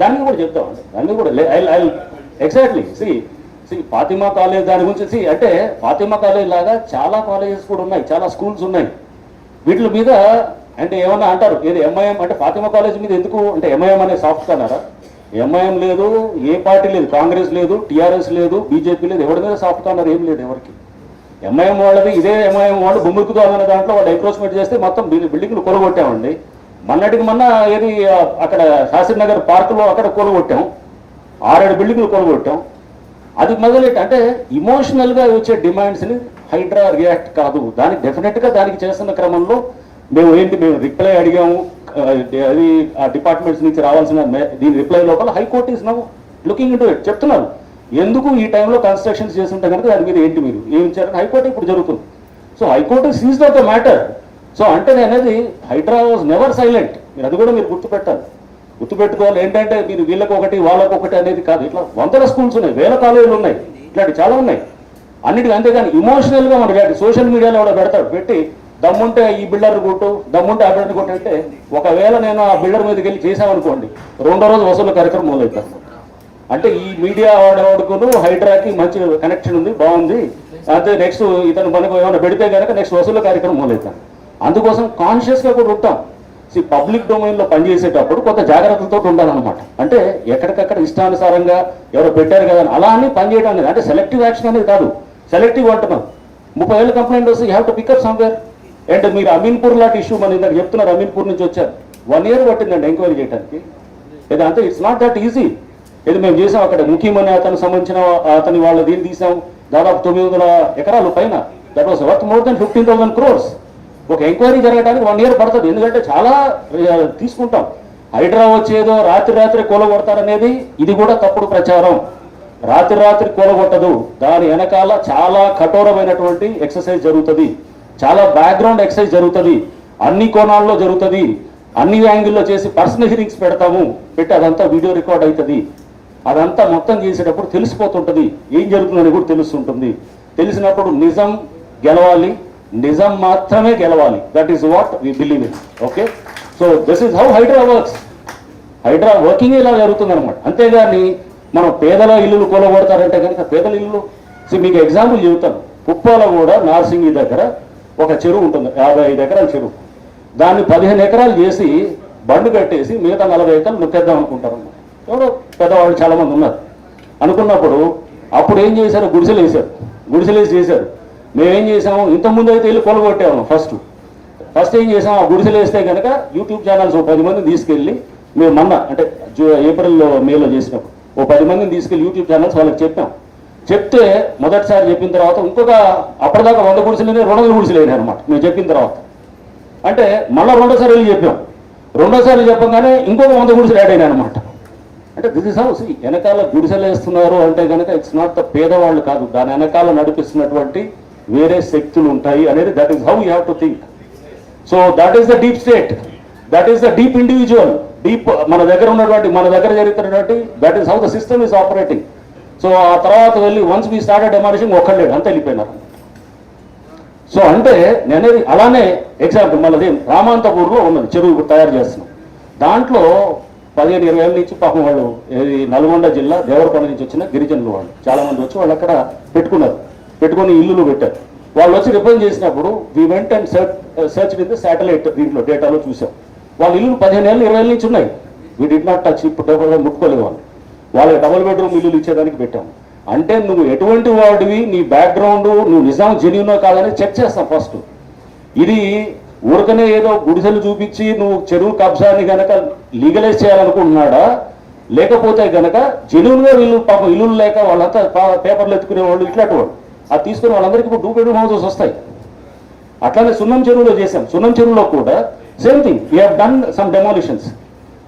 దానికి కూడా చెప్తామండి, దాన్ని కూడా ఐ ఎగ్జాక్ట్లీ ఫాతిమా కాలేజ్ దాని గురించి అంటే ఫాతిమా కాలేజ్ లాగా చాలా కాలేజెస్ కూడా ఉన్నాయి, చాలా స్కూల్స్ ఉన్నాయి. వీటి మీద అంటే ఏమన్నా అంటారు ఏది ఎంఐఎం అంటే ఫాతిమా కాలేజ్ మీద ఎందుకు అంటే ఎంఐఎం అనే సాఫ్ట్ అన్నారా? ఎంఐఎం లేదు, ఏ పార్టీ లేదు, కాంగ్రెస్ లేదు, టీఆర్ఎస్ లేదు, బీజేపీ లేదు, ఎవరి మీద సాఫ్ట్ అన్నారు ఏం లేదు ఎవరికి. ఎంఐఎం వాళ్ళది ఇదే ఎంఐఎం వాళ్ళు బొమ్ముకుతో అన్న దాంట్లో వాళ్ళు ఎంక్రోచ్మెంట్ చేస్తే మొత్తం బిల్డింగ్లు కొలగొట్టామండి. మొన్నటికి మొన్న ఏది అక్కడ శాస్త్రి నగర్ పార్కులో అక్కడ కొలగొట్టాం, 6-7 బిల్డింగ్లు కొలగొట్టాం. అది మొదలెట్టి అంటే ఇమోషనల్గా వచ్చే డిమాండ్స్ని హైడ్రా రియాక్ట్ కాదు. దానికి డెఫినెట్గా దానికి చేస్తున్న క్రమంలో మేము రిప్లై అడిగాము. అది ఆ డిపార్ట్మెంట్స్ నుంచి రావాల్సిన దీని రిప్లై లోపల high court is now looking into it చెప్తున్నారు. ఎందుకు ఈ టైంలో కన్స్ట్రక్షన్స్ చేస్తుంటే కనుక దాని మీద ఏంటి మీరు ఏమి ఇచ్చారని హైకోర్టు ఇప్పుడు జరుగుతుంది. So high court seized of the matter. So అంటే అనేది హైడ్రా వాజ్ నెవర్ సైలెంట్. మీరు అది కూడా మీరు గుర్తుపెట్టాలి, గుర్తుపెట్టుకోవాలి. ఏంటంటే మీరు వీళ్ళకి ఒకటి వాళ్ళకి ఒకటి అనేది కాదు. ఇట్లా 100 స్కూల్స్ ఉన్నాయి, 1000 కాలేజీలు ఉన్నాయి, ఇట్లాంటి చాలా ఉన్నాయి అన్నిటికీ. అంతేగాని ఇమోషనల్గా మనం సోషల్ మీడియాలో కూడా పెడతాడు, పెట్టి దమ్ముంటే ఈ బిల్డర్ కొట్టు, దమ్ముంటే ఆ బిల్డర్ కొట్టు అంటే ఒకవేళ నేను ఆ బిల్డర్ మీదకి వెళ్ళి చేశామనుకోండి, 2వ రోజు వసూలు కార్యక్రమం మొదలవుతాను. అంటే ఈ మీడియా వాడుకును హైడ్రాకి మంచి కనెక్షన్ ఉంది, బాగుంది, అయితే నెక్స్ట్ ఇతను మనకు ఏమైనా పెడితే కనుక నెక్స్ట్ వసూలు కార్యక్రమం మొదలవుతాం. అందుకోసం కాన్షియస్గా కూడా ఉంటాం. పబ్లిక్ డొమైన్లో పనిచేసేటప్పుడు కొంత జాగ్రత్తలతో ఉండాలన్నమాట. అంటే ఎక్కడికక్కడ ఇష్టానుసారంగా ఎవరో పెట్టారు కదా అలా అని పనిచేయడం అనేది అంటే సెలెక్టివ్ యాక్షన్ అనేది కాదు. సెలెక్టివ్ అంటున్నాం. 30 ఏళ్ళ కంప్లైంట్ వస్తే you have to pick up somewhere. And మీరు అమీన్పూర్ లాంటి ఇష్యూ మన ఇందాక చెప్తున్నారు, అమీన్పూర్ నుంచి వచ్చారు, 1 year పట్టిందండి ఎంక్వైరీ చేయడానికి. ఇది అంతే, ఇట్స్ నాట్ దట్ ఈజీ. ఇది మేము చేసాం అక్కడ ముఖ్యమని అతను సంబంధించిన అతని వాళ్ళు దీన్ని తీసాం, దాదాపు 900 ఎకరాలు పైన, that was worth more than 15,000 crores. ఒక ఎంక్వైరీ జరగడానికి 1 year పడుతుంది, ఎందుకంటే చాలా తీసుకుంటాం. హైడ్రా వచ్చేదో రాత్రి కూలగొడతారనేది ఇది కూడా తప్పుడు ప్రచారం. రాత్రి కూలగొట్టదు, దాని వెనకాల చాలా కఠోరమైనటువంటి ఎక్సర్సైజ్ జరుగుతుంది, చాలా బ్యాక్గ్రౌండ్ ఎక్సర్సైజ్ జరుగుతుంది, అన్ని కోణాల్లో జరుగుతుంది, అన్ని యాంగిల్లో చేసి పర్సనల్ హియరింగ్స్ పెడతాము, పెట్టి అదంతా వీడియో రికార్డ్ అవుతుంది. అదంతా మొత్తం చేసేటప్పుడు తెలిసిపోతుంటుంది, ఏం జరుగుతుందని కూడా తెలుస్తుంటుంది. తెలిసినప్పుడు నిజం గెలవాలి, నిజం మాత్రమే గెలవాలి. That is what we believe in. Okay, so this is how Hydra works. Hydra working ఇలా జరుగుతుంది అనమాట. అంతేగాని మనం పేదల ఇల్లులు కూలగొడతారంటే కనుక పేదల ఇల్లు మీకు ఎగ్జాంపుల్ చెబుతాను. కుప్పాల కూడా నార్సింగి దగ్గర ఒక చెరువు ఉంటుంది, 55 ఎకరాల చెరువు. దాన్ని 15 ఎకరాలు చేసి బండు కట్టేసి మిగతా 40 ఎకరాలు నొక్కేద్దాం అనుకుంటారు. ఎవరో పెద్దవాళ్ళు చాలామంది ఉన్నారు. అనుకున్నప్పుడు అప్పుడు ఏం చేశారు, గుడిసెలు వేసి చేశారు. మేమేం చేసాము, ఇంతకుముందు అయితే వెళ్ళి కొలగొట్టాము. ఫస్ట్ ఏం చేసాము, ఆ గుడిసెలు వేస్తే కనుక యూట్యూబ్ ఛానల్స్ 10 మందిని తీసుకెళ్ళి మేము మొన్న అంటే ఏప్రిల్ మేలో చేసినప్పుడు 10 మందిని తీసుకెళ్ళి యూట్యూబ్ ఛానల్స్ వాళ్ళకి చెప్పాం. చెప్తే మొదటిసారి చెప్పిన తర్వాత ఇంకొక అప్పటిదాకా 100 గుడిసెలు 200 గుడిసెలు అయినాయి అనమాట. మేము చెప్పిన తర్వాత అంటే మళ్ళీ 2వ సారి వెళ్ళి చెప్పాం. 2వ సారి చెప్పగానే ఇంకొక 100 గుడిసెలు యాడ్ అయినాయి అనమాట. అంటే దిస్ ఇస్ హౌ వెనకాల గుడిసెలు వేస్తున్నారు అంటే కనుక ఇట్స్ నాట్ ద పేదవాళ్ళు కాదు, దాని వెనకాల నడిపిస్తున్నటువంటి వేరే శక్తులు ఉంటాయి అనేది. That is how you have to think. So that is the deep state, that is the deep individual, deep మన దగ్గర జరుగుతున్నటువంటి that is how the system is operating. So ఆ తర్వాత వెళ్ళి వన్స్ వీ స్టార్టెడ్ డెమాలిషింగ్ ఒక్కలేడు అంతా వెళ్ళిపోయినారు. So అంటే నేనేది అలానే ఎగ్జాంపుల్ మళ్ళీ రామాంతపూర్లో ఉన్నది చెరువు తయారు చేస్తున్నాం. దాంట్లో 15-20 ఏళ్ళ నుంచి పాపం వాళ్ళు నల్గొండ జిల్లా దేవరకొండ నుంచి వచ్చిన గిరిజనులు వాళ్ళు చాలామంది వచ్చి వాళ్ళు అక్కడ పెట్టుకొని ఇల్లులు పెట్టారు. వాళ్ళు వచ్చి రిప్రజెంట్ చేసినప్పుడు we went and search with satellite దీంట్లో డేటాలో చూసాం. వాళ్ళ ఇల్లు 15 ఏళ్ళు 20 ఏళ్ళ నుంచి ఉన్నాయి. వీ డిడ్ నాట్ టచ్, ఇప్పుడు ముట్టుకోలేదు వాళ్ళు. వాళ్ళకి డబుల్ బెడ్రూమ్ ఇల్లులు ఇచ్చేదానికి పెట్టాము. అంటే నువ్వు ఎటువంటి వాడివి, నీ బ్యాక్గ్రౌండ్, నువ్వు నిజాం జెన్యూనో కాదని చెక్ చేస్తాం ఫస్ట్. ఇది ఊరికనే ఏదో గుడిసెలు చూపించి నువ్వు చెరువు కబ్జాని కనుక లీగలైజ్ చేయాలనుకుంటున్నాడా, లేకపోతే కనుక జెన్యూన్గా వీళ్ళు పాపం ఇల్లులు లేక వాళ్ళంతా పేపర్లు ఎత్తుకునే వాళ్ళు ఇట్లాంటి వాళ్ళు అది తీసుకుని వాళ్ళందరికీ ఇప్పుడు 2 bedroom హౌసెస్ వస్తాయి. అట్లానే సున్నం చెరువులో చేసాం. సున్నం చెరువులో కూడా same thing, we have done some demolitions.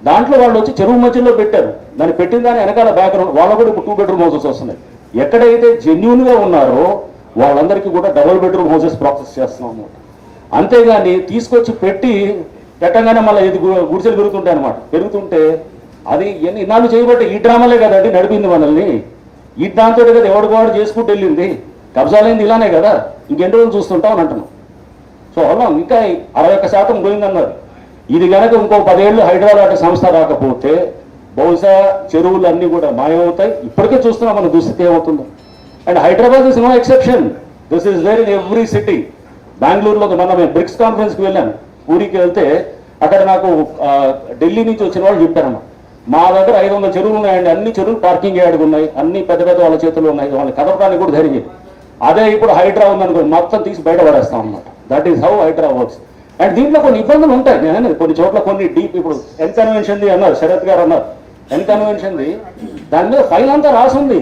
దాంట్లో వాళ్ళు వచ్చి చెరువు మధ్యలో పెట్టారు. దాన్ని పెట్టిన దాని వెనకాల బ్యాక్గ్రౌండ్ వాళ్ళ కూడా ఇప్పుడు 2 bedroom హౌసెస్ వస్తున్నాయి. ఎక్కడైతే జెన్యూన్గా ఉన్నారో వాళ్ళందరికీ కూడా డబుల్ బెడ్రూమ్ హౌసెస్ ప్రాసెస్ చేస్తున్నాం అన్నమాట. అంతేగాని తీసుకొచ్చి పెట్టగానే మళ్ళీ ఇది గుడిసెలు పెరుగుతుంటాయి అనమాట. పెరుగుతుంటే అది ఇన్నాళ్ళు చేయబట్టి ఈ డ్రామాలే కదండి నడిపింది మనల్ని. ఈ దాంతో కదా ఎవడికి వాడు చేసుకుంటూ వెళ్ళింది. కబ్జాలైంది ఇలానే కదా, ఇంకెన్ని రోజులు చూస్తుంటాం అని అంటున్నాం. సో అలా ఇంకా 61% పోయిందన్నారు. ఇది కనుక ఇంకో 10 ఏళ్ళు హైదరాబాద్ సంస్థ రాకపోతే బహుశా చెరువులు అన్నీ కూడా మాయమవుతాయి. ఇప్పటికే చూస్తున్నాం మన దుస్థితి ఏమవుతుందో. And Hyderabad is no exception. This is there in every city. బెంగళూరులో మొన్న మేము బ్రిక్స్ కాన్ఫరెన్స్కి వెళ్ళాను. ఊరికి వెళ్తే అక్కడ నాకు ఢిల్లీ నుంచి వచ్చిన వాళ్ళు చెప్పారమ్మా, మా దగ్గర 500 చెరువులు ఉన్నాయండి, అన్ని చెరువులు పార్కింగ్ యార్డ్గా ఉన్నాయి, అన్ని పెద్ద పెద్ద వాళ్ళ చేతులు ఉన్నాయి, వాళ్ళని కదపడానికి కూడా ధైర్యం లేదు. అదే ఇప్పుడు హైడ్రా ఉందనుకో మొత్తం తీసి బయట పడేస్తాం అన్నమాట. That is how Hydra works. And దీంట్లో కొన్ని ఇబ్బందులు ఉంటాయి. నేను కొన్ని చోట్ల కొన్ని డీప్, ఇప్పుడు ఎన్ కన్వెన్షన్ది అన్నారు, శరత్ గారు అన్నారు, ఎన్ కన్వెన్షన్ది దాని మీద ఫైల్ అంతా రాసి ఉంది,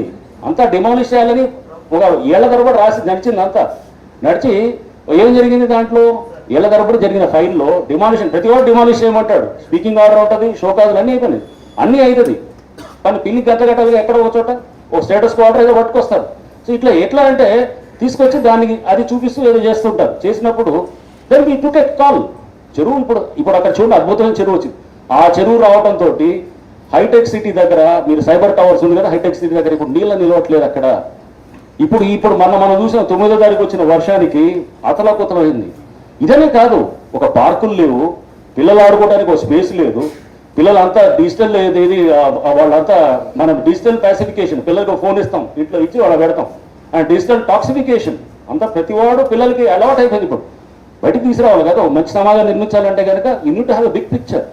అంతా డిమాలిష్ చేయాలని ఒక ఏళ్ల తరబడి రాసి నడిచింది. అంతా నడిచి ఏం జరిగింది దాంట్లో, ఏళ్ల తరబడి జరిగిన ఫైల్లో డిమాలిషన్, ప్రతి వాడు డిమాలిష్ చేయమంటాడు, స్పీకింగ్ ఆర్డర్ ఉంటుంది, షోకాజులు అన్నీ అయిపోయినాయి, అన్నీ అవుతుంది. కానీ పిల్లి గట్టగట్టగా ఎక్కడ ఒక చోట ఒక స్టేటస్ క్వార్టర్ ఏదో పట్టుకొస్తారు. సో ఇట్లా ఎట్లా అంటే తీసుకొచ్చి దానికి అది చూపిస్తూ ఏదో చేస్తుంటారు. చేసినప్పుడు దానికి టుక్ ఎ కాల్. చెరువు ఇప్పుడు అక్కడ చూడండి అద్భుతమైన చెరువు వచ్చింది. ఆ చెరువు రావడంతో హైటెక్ సిటీ దగ్గర, మీరు సైబర్ టవర్స్ ఉంది కదా, హైటెక్ సిటీ దగ్గర ఇప్పుడు నీళ్ళ నిలవట్లేదు అక్కడ. ఇప్పుడు మనం చూసిన 9వ తారీఖు వచ్చిన వర్షానికి అతలాకుతలైంది. ఇదనే కాదు, ఒక పార్కులు లేవు, పిల్లలు ఆడుకోవడానికి ఒక స్పేస్ లేదు, పిల్లలంతా డిజిటల్ ఏది వాళ్ళంతా మనం డిజిటల్ ప్యాసిఫికేషన్, పిల్లలకు ఫోన్ ఇస్తాం, ఇంట్లో ఇచ్చి వాళ్ళ పెడతాం. అండ్ డిజిటల్ టాక్సిఫికేషన్ అంతా ప్రతివాడు పిల్లలకి అలవాటు అయిపోయింది. ఇప్పుడు బయటకు తీసుకురావాలి కదా, మంచి సమాజం నిర్మించాలంటే కనుక you need to have a big picture.